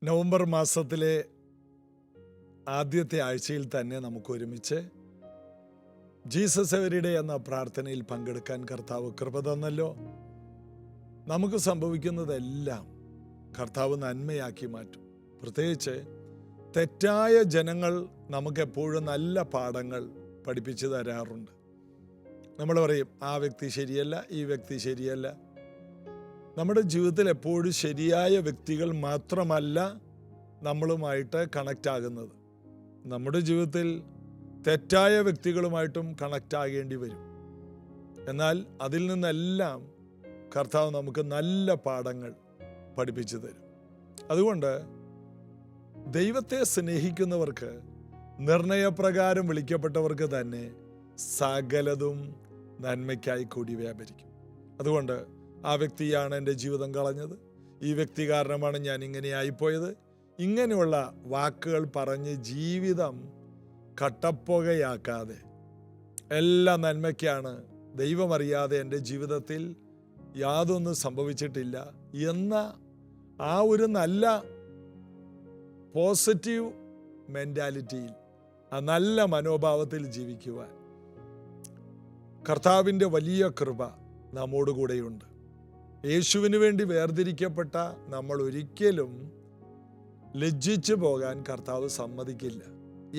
November മാസത്തിലെ ആദ്യത്തെ ആഴ്ചയിൽ തന്നെ നമുക്ക് ഒരുമിച്ച് ജീസസ് എവരിഡേ എന്ന പ്രാർത്ഥനയിൽ പങ്കെടുക്കാൻ കർത്താവ് കൃപ തന്നല്ലോ. നമുക്ക് സംഭവിക്കുന്നതെല്ലാം കർത്താവ് നന്മയാക്കി മാറ്റും. പ്രത്യേകിച്ച് തെറ്റായ ജനങ്ങൾ നമുക്കെപ്പോഴും നല്ല പാഠങ്ങൾ പഠിപ്പിച്ചു തരാറുണ്ട്. നമ്മൾ പറയും, ആ വ്യക്തി ശരിയല്ല, ഈ വ്യക്തി ശരിയല്ല. നമ്മുടെ ജീവിതത്തിൽ എപ്പോഴും ശരിയായ വ്യക്തികൾ മാത്രമല്ല നമ്മളുമായിട്ട് കണക്റ്റ് ആകുന്നത്. നമ്മുടെ ജീവിതത്തിൽ തെറ്റായ വ്യക്തികളുമായിട്ടും കണക്റ്റ് ആകേണ്ടി വരും. എന്നാൽ അതിൽ നിന്നെല്ലാം കർത്താവ് നമുക്ക് നല്ല പാഠങ്ങൾ പഠിപ്പിച്ചു തരും. അതുകൊണ്ട് ദൈവത്തെ സ്നേഹിക്കുന്നവർക്ക്, നിർണയപ്രകാരം വിളിക്കപ്പെട്ടവർക്ക് തന്നെ സകലതും നന്മയ്ക്കായി കൂടി വ്യാപരിക്കും. അതുകൊണ്ട് ആ വ്യക്തിയാണ് എൻ്റെ ജീവിതം കളഞ്ഞത്, ഈ വ്യക്തി കാരണമാണ് ഞാൻ ഇങ്ങനെ ആയിപ്പോയത്, ഇങ്ങനെയുള്ള വാക്കുകൾ പറഞ്ഞ് ജീവിതം കട്ടപ്പുകയാക്കാതെ എല്ലാം നന്മയ്ക്കാണ്, ദൈവമറിയാതെ എൻ്റെ ജീവിതത്തിൽ യാതൊന്നും സംഭവിച്ചിട്ടില്ല എന്ന ആ ഒരു നല്ല പോസിറ്റീവ് മെൻറ്റാലിറ്റിയിൽ, ആ നല്ല മനോഭാവത്തിൽ ജീവിക്കുവാൻ കർത്താവിൻ്റെ വലിയ കൃപ നമ്മോടുകൂടെയുണ്ട്. യേശുവിന് വേണ്ടി വേർതിരിക്കപ്പെട്ട നമ്മൾ ഒരിക്കലും ലജ്ജിച്ചു പോകാൻ കർത്താവ് സമ്മതിക്കില്ല.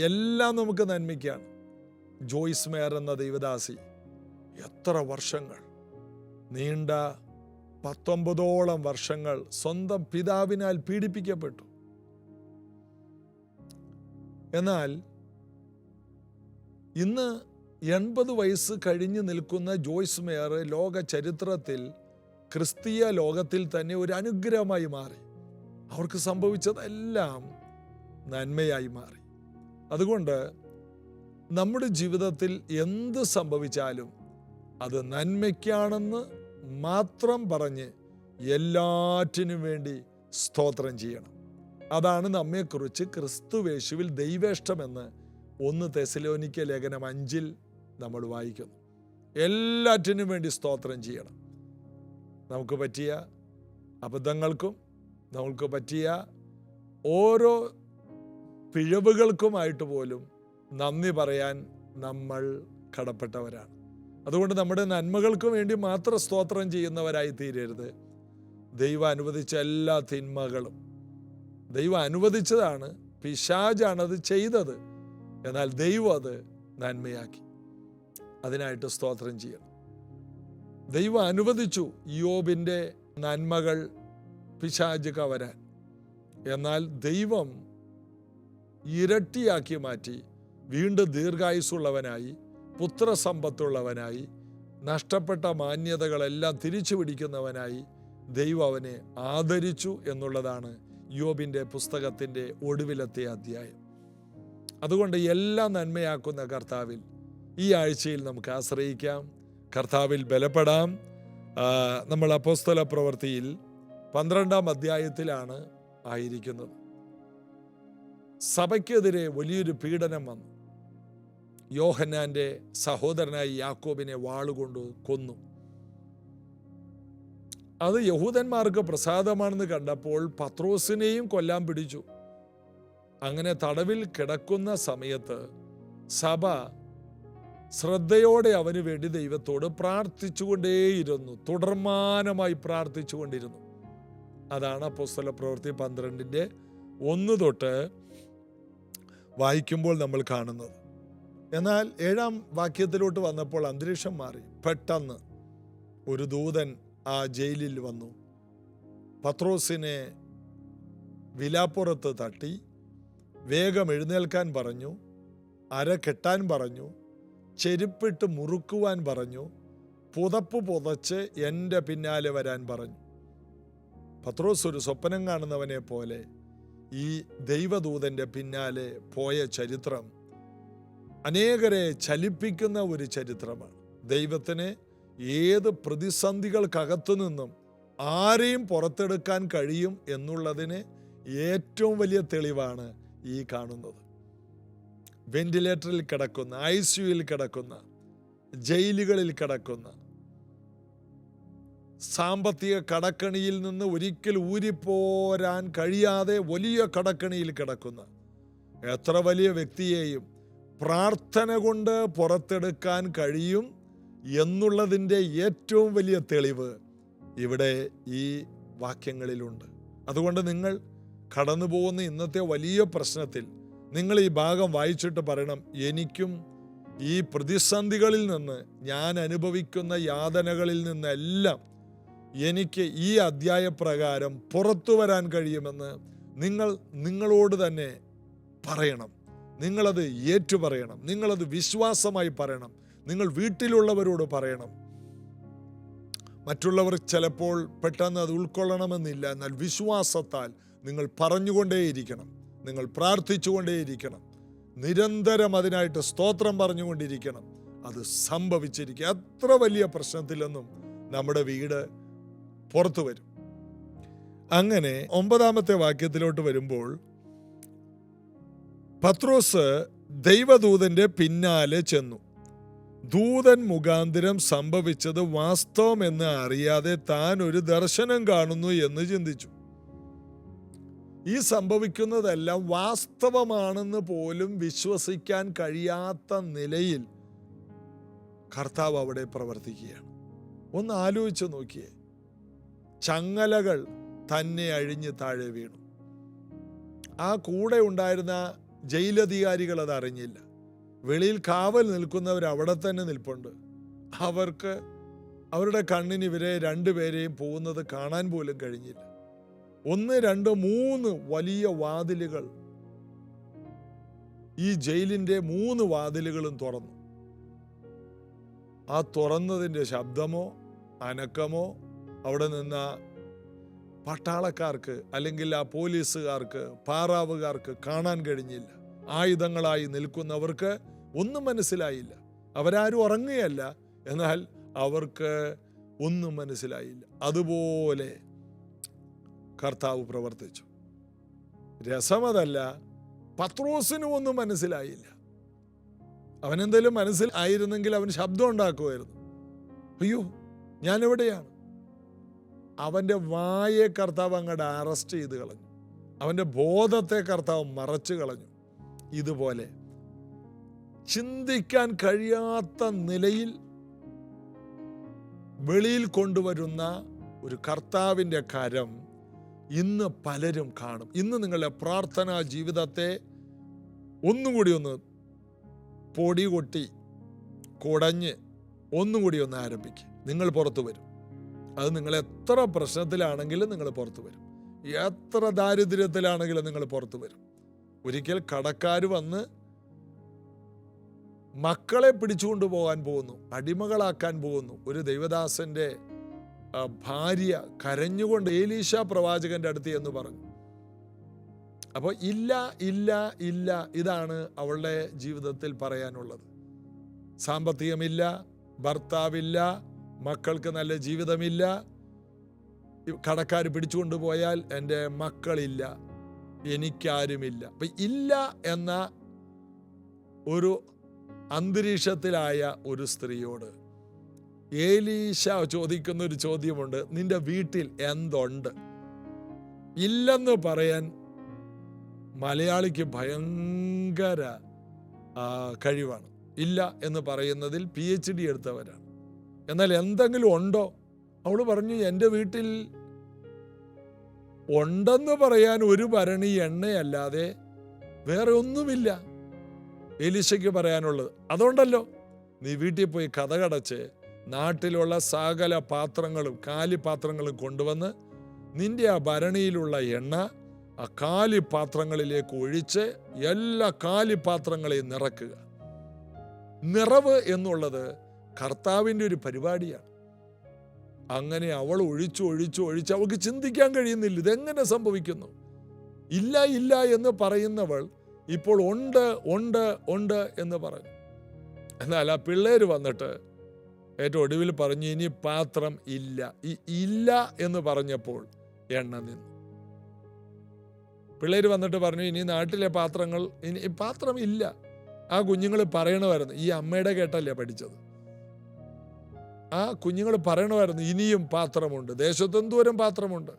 എല്ലാം നമുക്ക് നന്മയ്ക്കാണ്. ജോയ്സ് മേയർ എന്ന ദൈവദാസി എത്ര വർഷങ്ങൾ, നീണ്ട 19ഓളം വർഷങ്ങൾ സ്വന്തം പിതാവിനാൽ പീഡിപ്പിക്കപ്പെട്ടു. എന്നാൽ ഇന്ന് 80 വയസ്സ് കഴിഞ്ഞു നിൽക്കുന്ന ജോയ്സ് മേയർ ലോക ചരിത്രത്തിൽ, ക്രിസ്തീയ ലോകത്തിൽ തന്നെ ഒരു അനുഗ്രഹമായി മാറി. അവർക്ക് സംഭവിച്ചതെല്ലാം നന്മയായി മാറി. അതുകൊണ്ട് നമ്മുടെ ജീവിതത്തിൽ എന്ത് സംഭവിച്ചാലും അത് നന്മയ്ക്കാണെന്ന് മാത്രം പറഞ്ഞ് എല്ലാറ്റിനും വേണ്ടി സ്തോത്രം ചെയ്യണം. അതാണ് നമ്മെക്കുറിച്ച് ക്രിസ്തുവേശുവിൽ ദൈവേഷ്ടമെന്ന് 1 തെസ്സലോനിക്ക ലേഖനം 5 നമ്മൾ വായിക്കുന്നു. എല്ലാറ്റിനും വേണ്ടി സ്തോത്രം ചെയ്യണം. നമുക്ക് പറ്റിയ അബദ്ധങ്ങൾക്കും നമുക്ക് പറ്റിയ ഓരോ പിഴവുകൾക്കുമായിട്ട് പോലും നന്ദി പറയാൻ നമ്മൾ കടപ്പെട്ടവരാണ്. അതുകൊണ്ട് നമ്മുടെ നന്മകൾക്ക് വേണ്ടി മാത്രം സ്തോത്രം ചെയ്യുന്നവരായി തീരരുത്. ദൈവം അനുവദിച്ച എല്ലാ തിന്മകളും ദൈവം അനുവദിച്ചതാണ്, പിശാചാണത് ചെയ്തത്, എന്നാൽ ദൈവം അത് നന്മയാക്കി. അതിനായിട്ട് സ്തോത്രം ചെയ്യണം. ദൈവം അനുവദിച്ചു യോബിൻ്റെ നന്മകൾ പിശാച് കവരാൻ, എന്നാൽ ദൈവം ഇരട്ടിയാക്കി മാറ്റി വീണ്ടും ദീർഘായുസ്സുള്ളവനായി, പുത്രസമ്പത്തുള്ളവനായി, നഷ്ടപ്പെട്ട മാന്യതകളെല്ലാം തിരിച്ചു പിടിക്കുന്നവനായി ദൈവം അവനെ ആദരിച്ചു എന്നുള്ളതാണ് യോബിൻ്റെ പുസ്തകത്തിൻ്റെ ഒടുവിലത്തെ അധ്യായം. അതുകൊണ്ട് എല്ലാം നന്മയാക്കുന്ന കർത്താവിൽ ഈ ആഴ്ചയിൽ നമുക്ക് ആശ്രയിക്കാം, കർത്താവിൽ ബലപ്പെടാം. നമ്മൾ അപ്പോസ്തല പ്രവൃത്തിയിൽ 12-ാം അധ്യായത്തിലാണ് ആയിരിക്കുന്നത്. സഭയ്ക്കെതിരെ വലിയൊരു പീഡനം വന്നു. യോഹന്നാൻ്റെ സഹോദരനായി യാക്കോബിനെ വാളുകൊണ്ട് കൊന്നു. അത് യഹൂദന്മാർക്ക് പ്രസാദമാണെന്ന് കണ്ടപ്പോൾ പത്രോസിനെയും കൊല്ലാൻ പിടിച്ചു. അങ്ങനെ തടവിൽ കിടക്കുന്ന സമയത്ത് സഭ ശ്രദ്ധയോടെ അവന് വേണ്ടി ദൈവത്തോട് പ്രാർത്ഥിച്ചുകൊണ്ടേയിരുന്നു, തുടർമാനമായി പ്രാർത്ഥിച്ചുകൊണ്ടിരുന്നു. അതാണ് അപ്പോസ്തല പ്രവൃത്തി 12-ന്റെ 1 തൊട്ട് വായിക്കുമ്പോൾ നമ്മൾ കാണുന്നത്. എന്നാൽ 7-ാം വാക്യത്തിലോട്ട് വന്നപ്പോൾ അന്തരീക്ഷം മാറി. പെട്ടെന്ന് ഒരു ദൂതൻ ആ ജയിലിൽ വന്നു. പത്രോസിനെ വിലാപ്പുറത്ത് തട്ടി വേഗം എഴുന്നേൽക്കാൻ പറഞ്ഞു, അര കെട്ടാൻ പറഞ്ഞു, ചെരുപ്പിട്ട് മുറുക്കുവാൻ പറഞ്ഞു, പുതപ്പ് പുതച്ച് എൻ്റെ പിന്നാലെ വരാൻ പറഞ്ഞു. പത്രോസ് ഒരു സ്വപ്നം കാണുന്നവനെ പോലെ ഈ ദൈവദൂതൻ്റെ പിന്നാലെ പോയ ചരിത്രം അനേകരെ ചലിപ്പിക്കുന്ന ഒരു ചരിത്രമാണ്. ദൈവത്തിന് ഏത് പ്രതിസന്ധികൾക്കകത്തു നിന്നും ആരെയും പുറത്തെടുക്കാൻ കഴിയും എന്നുള്ളതിന് ഏറ്റവും വലിയ തെളിവാണ് ഈ കാണുന്നത്. വെന്റിലേറ്ററിൽ കിടക്കുന്ന, ICUയിൽ കിടക്കുന്ന, ജയിലുകളിൽ കിടക്കുന്ന സാമ്പത്തിക കടക്കണിയിൽ നിന്ന് ഒരിക്കൽ ഊരിപ്പോരാൻ കഴിയാതെ വലിയ കടക്കണിയിൽ കിടക്കുന്ന എത്ര വലിയ വ്യക്തിയെയും പ്രാർത്ഥന കൊണ്ട് പുറത്തെടുക്കാൻ കഴിയും എന്നുള്ളതിൻ്റെ ഏറ്റവും വലിയ തെളിവ് ഇവിടെ ഈ വാക്യങ്ങളിലുണ്ട്. അതുകൊണ്ട് നിങ്ങൾ കടന്നു പോകുന്ന ഇന്നത്തെ വലിയ പ്രശ്നത്തിൽ നിങ്ങൾ ഈ ഭാഗം വായിച്ചിട്ട് പറയണം, എനിക്കും ഈ പ്രതിസന്ധികളിൽ നിന്ന്, ഞാൻ അനുഭവിക്കുന്ന യാതനകളിൽ നിന്നെല്ലാം എനിക്ക് ഈ അധ്യായപ്രകാരം പുറത്തു വരാൻ കഴിയുമെന്ന് നിങ്ങൾ നിങ്ങളോട് തന്നെ പറയണം. നിങ്ങളത് ഏറ്റുപറയണം, നിങ്ങളത് വിശ്വാസമായി പറയണം, നിങ്ങൾ വീട്ടിലുള്ളവരോട് പറയണം. മറ്റുള്ളവർ ചിലപ്പോൾ പെട്ടെന്ന് അത് ഉൾക്കൊള്ളണമെന്നില്ല. എന്നാൽ വിശ്വാസത്താൽ നിങ്ങൾ പറഞ്ഞുകൊണ്ടേയിരിക്കണം, നിങ്ങൾ പ്രാർത്ഥിച്ചുകൊണ്ടേയിരിക്കണം, നിരന്തരം അതിനായിട്ട് സ്തോത്രം പറഞ്ഞുകൊണ്ടിരിക്കണം. അത് സംഭവിച്ചിരിക്കുക. എത്ര വലിയ പ്രശ്നത്തിൽ നിന്നും നമ്മുടെ വീട് പുറത്തു വരും. അങ്ങനെ 9-ാമത്തെ വാക്യത്തിലോട്ട് വരുമ്പോൾ, പത്രോസ് ദൈവദൂതന്റെ പിന്നാലെ ചെന്നു. ദൂതൻ മുഖാന്തരം സംഭവിച്ചത് വാസ്തവമെന്ന് അറിയാതെ താൻ ഒരു ദർശനം കാണുന്നു എന്ന് ചിന്തിച്ചു. ഈ സംഭവിക്കുന്നതെല്ലാം വാസ്തവമാണെന്ന് പോലും വിശ്വസിക്കാൻ കഴിയാത്ത നിലയിൽ കർത്താവ് അവിടെ പ്രവർത്തിക്കുകയാണ്. ഒന്ന് ആലോചിച്ച് നോക്കിയേ. ചങ്ങലകൾ തന്നെ അഴിഞ്ഞ് താഴെ വീണു. ആ കൂടെ ഉണ്ടായിരുന്ന ജയിലധികാരികൾ അത് അറിഞ്ഞില്ല. വെളിയിൽ കാവൽ നിൽക്കുന്നവർ അവിടെ തന്നെ നിൽപ്പുണ്ട്. അവർക്ക് അവരുടെ കണ്ണിന് ഇവരെ രണ്ടുപേരെയും പോകുന്നത് കാണാൻ പോലും കഴിഞ്ഞില്ല. 1, 2, 3 വലിയ വാതിലുകൾ, ഈ ജയിലിന്റെ 3 വാതിലുകളും തുറന്നു. ആ തുറന്നതിൻ്റെ ശബ്ദമോ അനക്കമോ അവിടെ നിന്ന പട്ടാളക്കാർക്ക് അല്ലെങ്കിൽ ആ പോലീസുകാർക്ക്, പാറാവുകാർക്ക് കാണാൻ കഴിഞ്ഞില്ല. ആയുധങ്ങളായി നിൽക്കുന്നവർക്ക് ഒന്നും മനസ്സിലായില്ല. അവരാരും ഉറങ്ങുകയല്ല, എന്നാൽ അവർക്ക് ഒന്നും മനസ്സിലായില്ല. അതുപോലെ കർത്താവ് പ്രവർത്തിച്ചു. രസമതല്ല, പത്രോസിനും ഒന്നും മനസ്സിലായില്ല. അവനെന്തെങ്കിലും മനസ്സിലായിരുന്നെങ്കിൽ അവൻ ശബ്ദം ഉണ്ടാക്കുമായിരുന്നു. അയ്യോ, ഞാനെവിടെയാണ്? അവൻ്റെ വായെ കർത്താവ് അങ്ങോട്ട് അറസ്റ്റ് ചെയ്ത് കളഞ്ഞു. അവൻ്റെ ബോധത്തെ കർത്താവ് മറച്ചു കളഞ്ഞു. ഇതുപോലെ ചിന്തിക്കാൻ കഴിയാത്ത നിലയിൽ വെളിയിൽ കൊണ്ടുവരുന്ന ഒരു കർത്താവിൻ്റെ കരം ഇന്ന് പലരും കാണും. ഇന്ന് നിങ്ങളുടെ പ്രാർത്ഥനാ ജീവിതത്തെ ഒന്നുകൂടി ഒന്ന് പൊടി കൊട്ടി കുടഞ്ഞ് ഒന്നുകൂടി ഒന്ന് ആരംഭിക്കുക. നിങ്ങൾ പുറത്തു വരും. അത് നിങ്ങൾ എത്ര പ്രശ്നത്തിലാണെങ്കിലും നിങ്ങൾ പുറത്തു വരും. എത്ര ദാരിദ്ര്യത്തിലാണെങ്കിലും നിങ്ങൾ പുറത്തു വരും. ഒരിക്കൽ കടക്കാർ വന്ന് മക്കളെ പിടിച്ചുകൊണ്ടു പോകാൻ പോകുന്നു, അടിമകളാക്കാൻ പോകുന്നു. ഒരു ദൈവദാസന്റെ ഭാര്യ കരഞ്ഞുകൊണ്ട് ഏലീശ പ്രവാചകന്റെ അടുത്ത് എന്ന് പറഞ്ഞു. അപ്പോൾ ഇല്ല ഇല്ല ഇല്ല, ഇതാണ് അവളുടെ ജീവിതത്തിൽ പറയാനുള്ളത്. സാമ്പത്തികമില്ല, ഭർത്താവില്ല, മക്കൾക്ക് നല്ല ജീവിതമില്ല, കടക്കാർ പിടിച്ചുകൊണ്ടുപോയാൽ എൻ്റെ മക്കളില്ല, എനിക്കാരുമില്ല. അപ്പം ഇല്ല എന്ന ഒരു അന്തരീക്ഷത്തിലായ ഒരു സ്ത്രീയോട് ഏലീശ ചോദിക്കുന്ന ഒരു ചോദ്യമുണ്ട്. നിന്റെ വീട്ടിൽ എന്തുണ്ട്? ഇല്ലെന്ന് പറയാൻ മലയാളിക്ക് ഭയങ്കര കഴിവാണ്. ഇല്ല എന്ന് പറയുന്നതിൽ PhD എടുത്തവരാണ്. എന്നാൽ എന്തെങ്കിലും ഉണ്ടോ? അവൾ പറഞ്ഞു, എൻ്റെ വീട്ടിൽ ഉണ്ടെന്ന് പറയാൻ ഒരു ഭരണി എണ്ണയല്ലാതെ വേറെ ഒന്നുമില്ല. എലീശയ്ക്ക് പറയാനുള്ളത് അതുകൊണ്ടല്ലോ, നീ വീട്ടിൽ പോയി കതകടച്ച് നാട്ടിലുള്ള സകല പാത്രങ്ങളും കാലിപാത്രങ്ങളും കൊണ്ടുവന്ന് നിന്റെ ആ ഭരണിയിലുള്ള എണ്ണ ആ കാലിപാത്രങ്ങളിലേക്ക് ഒഴിച്ച് എല്ലാ കാലിപാത്രങ്ങളെയും നിറക്കുക. നിറവ് എന്നുള്ളത് കർത്താവിൻ്റെ ഒരു പരിപാടിയാണ്. അങ്ങനെ അവൾ ഒഴിച്ച് അവൾക്ക് ചിന്തിക്കാൻ കഴിയുന്നില്ല, ഇതെങ്ങനെ സംഭവിക്കുന്നു. ഇല്ല ഇല്ല എന്ന് പറയുന്നവൾ ഇപ്പോൾ ഉണ്ട് ഉണ്ട് ഉണ്ട് എന്ന് പറഞ്ഞു. എന്നാൽ ആ പിള്ളേര് വന്നിട്ട് ഏറ്റവും ഒടുവിൽ പറഞ്ഞു, ഇനി പാത്രം ഇല്ല. ഈ ഇല്ല എന്ന് പറഞ്ഞപ്പോൾ എണ്ണ നിന്നു. പിള്ളേര് വന്നിട്ട് പറഞ്ഞു, ഇനി നാട്ടിലെ പാത്രങ്ങൾ, ഇനി പാത്രം ഇല്ല. ആ കുഞ്ഞുങ്ങൾ പറയണമായിരുന്നു, ഈ അമ്മയുടെ കേട്ടല്ലേ പഠിച്ചത്. ആ കുഞ്ഞുങ്ങൾ പറയണമായിരുന്നു, ഇനിയും പാത്രമുണ്ട്, ദേശത്ത് എന്തോരം പാത്രമുണ്ട്.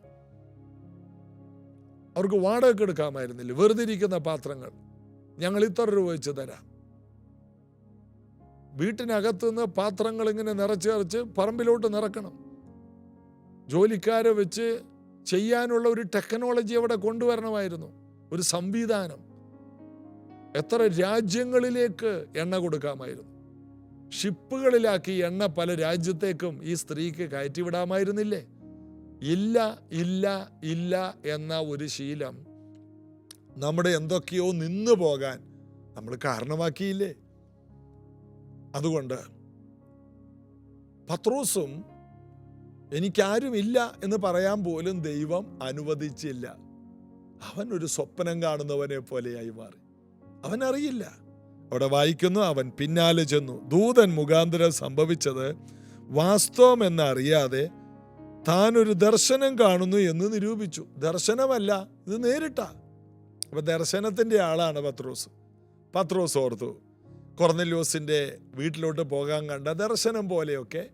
അവർക്ക് വാടക എടുക്കാമായിരുന്നില്ല. വെറുതെ ഇരിക്കുന്ന പാത്രങ്ങൾ ഞങ്ങൾ ഇത്ര രൂപ വെച്ച് തരാം. വീട്ടിനകത്തുനിന്ന് പാത്രങ്ങൾ ഇങ്ങനെ നിറച്ച് പറമ്പിലോട്ട് നിറക്കണം. ജോലിക്കാരെ വെച്ച് ചെയ്യാനുള്ള ഒരു ടെക്നോളജി അവിടെ കൊണ്ടുവരണമായിരുന്നു, ഒരു സംവിധാനം. എത്ര രാജ്യങ്ങളിലേക്ക് എണ്ണ കൊടുക്കാമായിരുന്നു. ഷിപ്പുകളിലാക്കി എണ്ണ പല രാജ്യത്തേക്കും ഈ സ്ത്രീക്ക് കയറ്റിവിടാമായിരുന്നില്ലേ? ഇല്ല ഇല്ല ഇല്ല എന്ന ഒരു ശീലം നമ്മുടെ എന്തൊക്കെയോ നിന്നു പോകാൻ നമ്മൾ കാരണമാക്കിയില്ലേ? അതുകൊണ്ട് പത്രോസും എനിക്കാരുമില്ല എന്ന് പറയാൻ പോലും ദൈവം അനുവദിച്ചില്ല. അവൻ ഒരു സ്വപ്നം കാണുന്നവനെ പോലെയായി മാറി. അവൻ അറിയില്ല. അവിടെ വായിക്കുന്നു, അവൻ പിന്നാലെ ചെന്നു. ദൂതൻ മുഖാന്തരം സംഭവിച്ചത് വാസ്തവം എന്നറിയാതെ താൻ ഒരു ദർശനം കാണുന്നു എന്ന് നിരൂപിച്ചു. ദർശനമല്ല, ഇത് നേരിട്ടാ. അപ്പൊ ദർശനത്തിന്റെ ആളാണ് പത്രോസ്. പത്രോസ് ഓർത്തു, കൊർന്നല്യോസിന്റെ വീട്ടിലോട്ട് പോകാൻ കണ്ട ദർശനം പോലെയൊക്കെ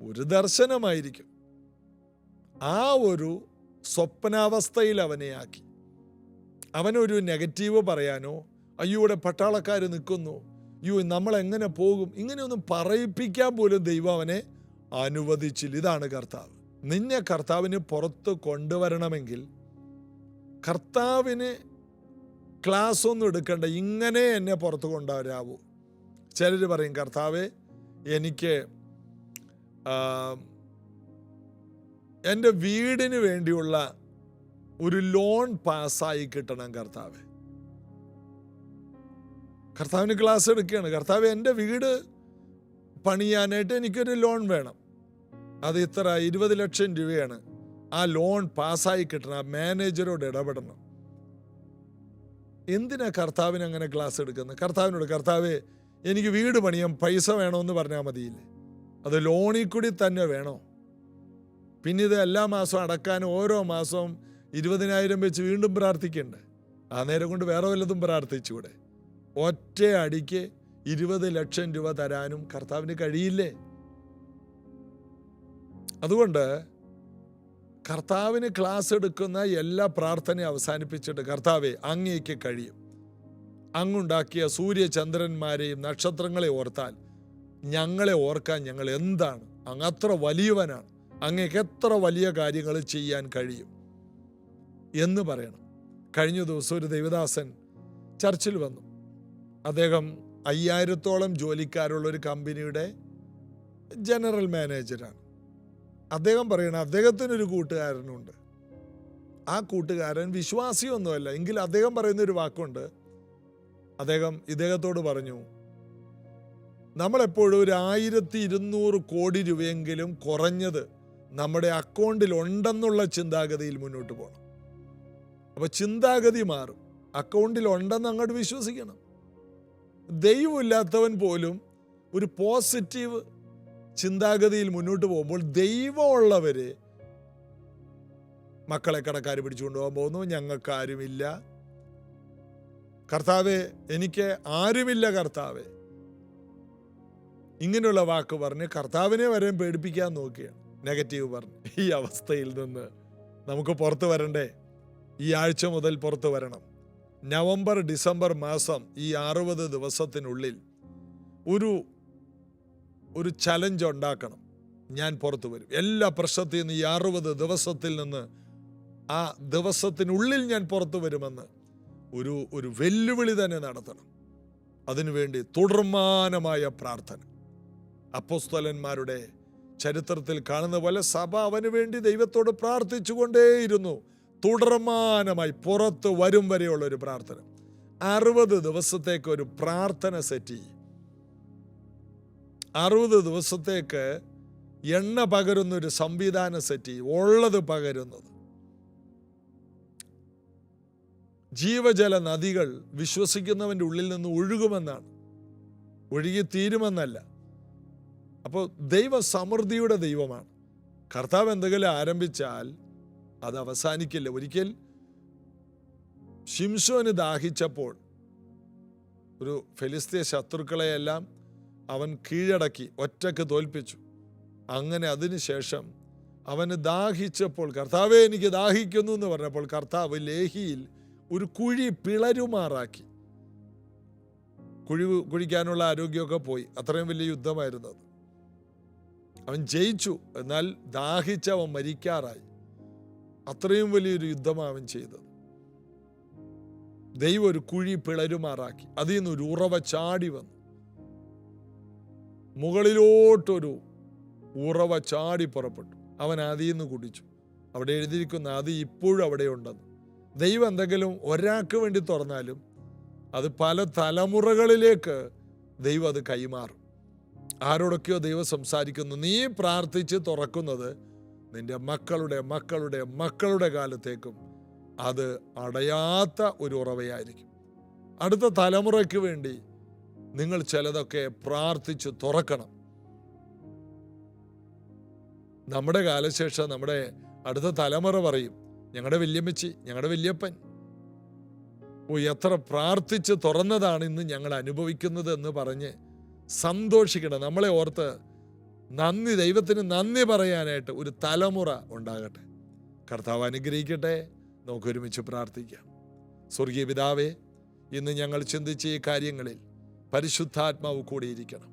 ഒരു ദർശനമായിരിക്കും. ആ ഒരു സ്വപ്നാവസ്ഥയിൽ അവനെ ആക്കി. അവനൊരു നെഗറ്റീവ് പറയാനോ, അയ്യോ ഇവിടെ പട്ടാളക്കാർ നിൽക്കുന്നു, അയ്യോ നമ്മളെങ്ങനെ പോകും, ഇങ്ങനെയൊന്നും പറയിപ്പിക്കാൻ പോലും ദൈവം അവനെ അനുവദിച്ചില്ല. ഇതാണ് കർത്താവ്. നിന്നെ കർത്താവിന് പുറത്ത് കൊണ്ടുവരണമെങ്കിൽ കർത്താവിന് ക്ലാസ് ഒന്നും എടുക്കണ്ട, ഇങ്ങനെ എന്നെ പുറത്ത് കൊണ്ടുവരാവൂ. ചിലർ പറയും, കർത്താവേ എനിക്ക് എൻ്റെ വീടിന് വേണ്ടിയുള്ള ഒരു ലോൺ പാസ്സായി കിട്ടണം കർത്താവേ. കർത്താവിന് ക്ലാസ് എടുക്കുകയാണ്. കർത്താവ് എൻ്റെ വീട് പണിയാനായിട്ട് എനിക്കൊരു ലോൺ വേണം, അത് ഇത്ര 20 ലക്ഷം രൂപയാണ്. ആ ലോൺ പാസ്സായി കിട്ടണം, ആ മാനേജരോട് ഇടപെടണം. എന്തിനാ കർത്താവിന് അങ്ങനെ ക്ലാസ് എടുക്കുന്നത്? കർത്താവിനോട്, കർത്താവേ എനിക്ക് വീട് പണിയാൻ പൈസ വേണമെന്ന് പറഞ്ഞാൽ മതിയില്ലേ? അത് ലോണിൽ കൂടി തന്നെ വേണോ? പിന്നെ ഇത് എല്ലാ മാസവും അടക്കാൻ ഓരോ മാസവും 20,000 വെച്ച് വീണ്ടും പ്രാർത്ഥിക്കണ്ടേ? ആ നേരം കൊണ്ട് വേറെ വല്ലതും പ്രാർത്ഥിച്ചുകൂടെ? ഒറ്റ അടിക്ക് 20 ലക്ഷം രൂപ തരാനും കർത്താവിന് കഴിയില്ലേ? അതുകൊണ്ട് കർത്താവിന് ക്ലാസ് എടുക്കുന്ന എല്ലാ പ്രാർത്ഥനയും അവസാനിപ്പിച്ചിട്ട്, കർത്താവെ അങ്ങേക്ക് കഴിയും, അങ്ങുണ്ടാക്കിയ സൂര്യചന്ദ്രന്മാരെയും നക്ഷത്രങ്ങളെ ഓർത്താൽ ഞങ്ങളെ ഓർക്കാൻ ഞങ്ങൾ എന്താണ്? അങ്ങ് അത്ര വലിയവനാണ്, അങ്ങേക്ക് എത്ര വലിയ കാര്യങ്ങൾ ചെയ്യാൻ കഴിയും എന്ന് പറയണം. കഴിഞ്ഞ ദിവസം ഒരു ദൈവദാസൻ ചർച്ചിൽ വന്നു. അദ്ദേഹം 5000-ഓളം ജോലിക്കാരുള്ള ഒരു കമ്പനിയുടെ ജനറൽ മാനേജരാണ്. അദ്ദേഹം പറയണം, അദ്ദേഹത്തിനൊരു കൂട്ടുകാരനുണ്ട്. ആ കൂട്ടുകാരൻ വിശ്വാസിയൊന്നുമല്ല, എങ്കിൽ അദ്ദേഹം പറയുന്നൊരു വാക്കുണ്ട്. അദ്ദേഹം ഇദ്ദേഹത്തോട് പറഞ്ഞു, നമ്മളെപ്പോഴും ഒരു 1200 കോടി രൂപയെങ്കിലും കുറഞ്ഞത് നമ്മുടെ അക്കൗണ്ടിൽ ഉണ്ടെന്നുള്ള ചിന്താഗതിയിൽ മുന്നോട്ട് പോകണം. അപ്പൊ ചിന്താഗതി മാറും. അക്കൗണ്ടിൽ ഉണ്ടെന്ന് അങ്ങോട്ട് വിശ്വസിക്കണം. ദൈവമില്ലാത്തവൻ പോലും ഒരു പോസിറ്റീവ് ചിന്താഗതിയിൽ മുന്നോട്ട് പോകുമ്പോൾ, ദൈവമുള്ളവര് മക്കളെ കടക്കാർ പിടിച്ചുകൊണ്ട് പോകാൻ പോകുന്നു, ഞങ്ങൾക്ക് ആരുമില്ല കർത്താവേ, എനിക്ക് ആരുമില്ല കർത്താവേ, ഇങ്ങനെയുള്ള വാക്ക് പറഞ്ഞ് കർത്താവിനെ വരെ പേടിപ്പിക്കാൻ നോക്കിയാണ്. നെഗറ്റീവ് പറഞ്ഞ് ഈ അവസ്ഥയിൽ നിന്ന് നമുക്ക് പുറത്തു വരണ്ടേ? ഈ ആഴ്ച മുതൽ പുറത്തു വരണം. നവംബർ ഡിസംബർ മാസം ഈ 60 ദിവസത്തിനുള്ളിൽ ഒരു ചലഞ്ച് ഉണ്ടാക്കണം. ഞാൻ പുറത്തു വരും, എല്ലാ പ്രശ്നത്തിൽ നിന്ന് ഈ 60 ദിവസത്തിൽ നിന്ന് ആ ദിവസത്തിനുള്ളിൽ ഞാൻ പുറത്തു വരുമെന്ന് ഒരു വെല്ലുവിളി തന്നെ നടത്തണം. അതിനുവേണ്ടി തുടർമാനമായ പ്രാർത്ഥന. അപ്പോസ്തലന്മാരുടെ ചരിത്രത്തിൽ കാണുന്ന പോലെ സഭ അവന് വേണ്ടി ദൈവത്തോട് പ്രാർത്ഥിച്ചുകൊണ്ടേയിരുന്നു. തുടർമാനമായി പുറത്ത് വരും വരെയുള്ള ഒരു പ്രാർത്ഥന. 60 ദിവസത്തേക്ക് ഒരു പ്രാർത്ഥന സെറ്റ് ചെയ്യും. 60 ദിവസത്തേക്ക് എണ്ണ പകരുന്ന ഒരു സംവിധാനം സെറ്റ് ചെയ്യും. ഉള്ളത് പകരുന്നത്. ജീവജല നദികൾ വിശ്വസിക്കുന്നവൻ്റെ ഉള്ളിൽ നിന്ന് ഒഴുകുമെന്നാണ്, ഒഴുകി തീരുമെന്നല്ല. അപ്പോൾ ദൈവം സമൃദ്ധിയുടെ ദൈവമാണ്. കർത്താവ് എന്തെങ്കിലും ആരംഭിച്ചാൽ അത് അവസാനിക്കില്ല. ഒരിക്കൽ ശിംശോന് ദാഹിച്ചപ്പോൾ ഒരു ഫെലിസ്തീയ ശത്രുക്കളെയെല്ലാം അവൻ കീഴടക്കി ഒറ്റക്ക് തോൽപ്പിച്ചു. അങ്ങനെ അതിനുശേഷം അവന് ദാഹിച്ചപ്പോൾ, കർത്താവേ എനിക്ക് ദാഹിക്കുന്നു എന്ന് പറഞ്ഞപ്പോൾ കർത്താവ് ലേഹിയിൽ ഒരു കുഴി പിളരുമാറാക്കി. കുഴിക്കാനുള്ള ആരോഗ്യമൊക്കെ പോയി. അത്രയും വലിയ യുദ്ധമായിരുന്നത്. അവൻ ജയിച്ചു, എന്നാൽ ദാഹിച്ച് അവൻ മരിക്കാറായി. അത്രയും വലിയൊരു യുദ്ധമാണ് അവൻ ചെയ്തത്. ദൈവം ഒരു കുഴി പിളരുമാറാക്കി. അതിൽ നിന്ന് ഒരു ഉറവ ചാടി വന്നു. മുകളിലോട്ടൊരു ഉറവ ചാടി പുറപ്പെട്ടു. അവൻ അതിൽ നിന്ന് കുടിച്ചു. അവിടെ എഴുതിയിരിക്കുന്ന അത് ഇപ്പോഴും അവിടെ ഉണ്ടെന്ന്. ദൈവം എന്തെങ്കിലും ഒരാൾക്ക് വേണ്ടി തുറന്നാലും അത് പല തലമുറകളിലേക്ക് ദൈവം അത് കൈമാറും. ആരോടൊക്കെയോ ദൈവം സംസാരിക്കുന്നു. നീ പ്രാർത്ഥിച്ച് തുറക്കുന്നത് നിന്റെ മക്കളുടെ മക്കളുടെ മക്കളുടെ കാലത്തേക്കും അത് അടയാത്ത ഒരു ഉറവയായിരിക്കും. അടുത്ത തലമുറയ്ക്ക് വേണ്ടി നിങ്ങൾ ചിലതൊക്കെ പ്രാർത്ഥിച്ച് തുറക്കണം. നമ്മുടെ കാലശേഷം നമ്മുടെ അടുത്ത തലമുറ പറയും, ഞങ്ങളുടെ വല്യമ്മച്ചി, ഞങ്ങളുടെ വല്യപ്പൻ എത്ര പ്രാർത്ഥിച്ച് തുറന്നതാണ് ഇന്ന് ഞങ്ങൾ അനുഭവിക്കുന്നത് എന്ന് പറഞ്ഞ് സന്തോഷിക്കണം. നമ്മളെ ഓർത്ത് ദൈവത്തിന് നന്ദി പറയാനായിട്ട് ഒരു തലമുറ ഉണ്ടാകട്ടെ. കർത്താവ് അനുഗ്രഹിക്കട്ടെ. നമുക്ക് ഒരുമിച്ച് പ്രാർത്ഥിക്കാം. സ്വർഗീയ പിതാവേ, ഇന്ന് ഞങ്ങൾ ചിന്തിച്ച ഈ കാര്യങ്ങളിൽ പരിശുദ്ധാത്മാവ് കൂടിയിരിക്കണം.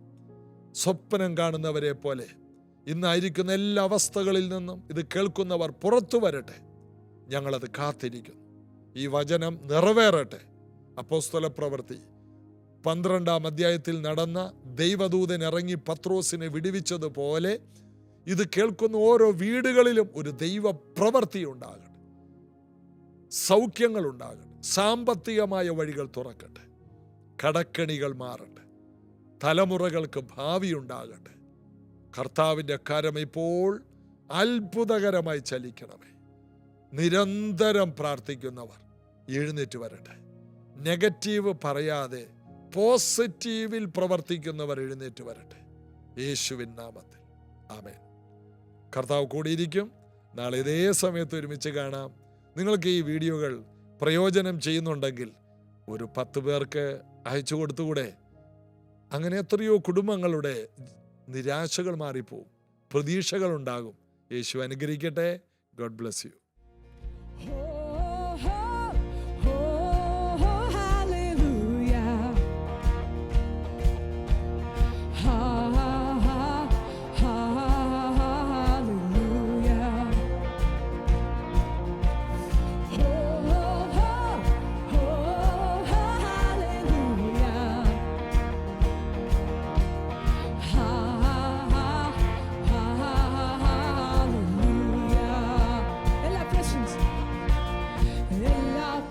സ്വപ്നം കാണുന്നവരെ പോലെ ഇന്നായിരിക്കുന്ന എല്ലാ അവസ്ഥകളിൽ നിന്നും ഇത് കേൾക്കുന്നവർ പുറത്തു വരട്ടെ. ഞങ്ങളത് കാത്തിരിക്കുന്നു. ഈ വചനം നിറവേറട്ടെ. അപ്പോസ്തല പ്രവൃത്തി 12-ാം അധ്യായത്തിൽ നടന്ന ദൈവദൂതൻ ഇറങ്ങി പത്രോസിനെ വിടുവിച്ചതുപോലെ ഇത് കേൾക്കുന്ന ഓരോ വീടുകളിലും ഒരു ദൈവ പ്രവൃത്തി ഉണ്ടാകട്ടെ. സൗഖ്യങ്ങൾ ഉണ്ടാകട്ടെ. സാമ്പത്തികമായ വഴികൾ തുറക്കട്ടെ. കടക്കണികൾ മാറട്ടെ. തലമുറകൾക്ക് ഭാവി ഉണ്ടാകട്ടെ. കർത്താവിൻ്റെ കരം ഇപ്പോൾ അത്ഭുതകരമായി ചലിക്കണമേ. നിരന്തരം പ്രാർത്ഥിക്കുന്നവർ എഴുന്നേറ്റ് വരട്ടെ. നെഗറ്റീവ് പറയാതെ പോസിറ്റീവിൽ പ്രവർത്തിക്കുന്നവർ എഴുന്നേറ്റ് വരട്ടെ. യേശുവിൻ നാമത്തിൽ ആമേൻ. കർത്താവ് കൂടിയിരിക്കും. നാളെ ഇതേ സമയത്ത് ഒരുമിച്ച് കാണാം. നിങ്ങൾക്ക് ഈ വീഡിയോകൾ പ്രയോജനം ചെയ്യുന്നുണ്ടെങ്കിൽ ഒരു 10 പേർക്ക് അയച്ചു കൊടുത്തുകൂടെ? അങ്ങനെ എത്രയോ കുടുംബങ്ങളുടെ നിരാശകൾ മാറിപ്പോവും, പ്രതീക്ഷകൾ ഉണ്ടാകും. യേശു അനുഗ്രഹിക്കട്ടെ. God bless you.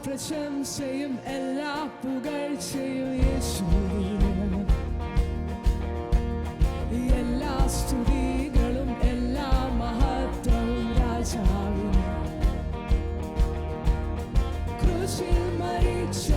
പ്രശംസയും എല്ലാ പുകഴ്ചയും യേശുവിന്, എല്ലാ സ്തുതികളും എല്ലാ മഹത്വവും രാജാവിന്. ക്രൂശിൽ മരിച്ച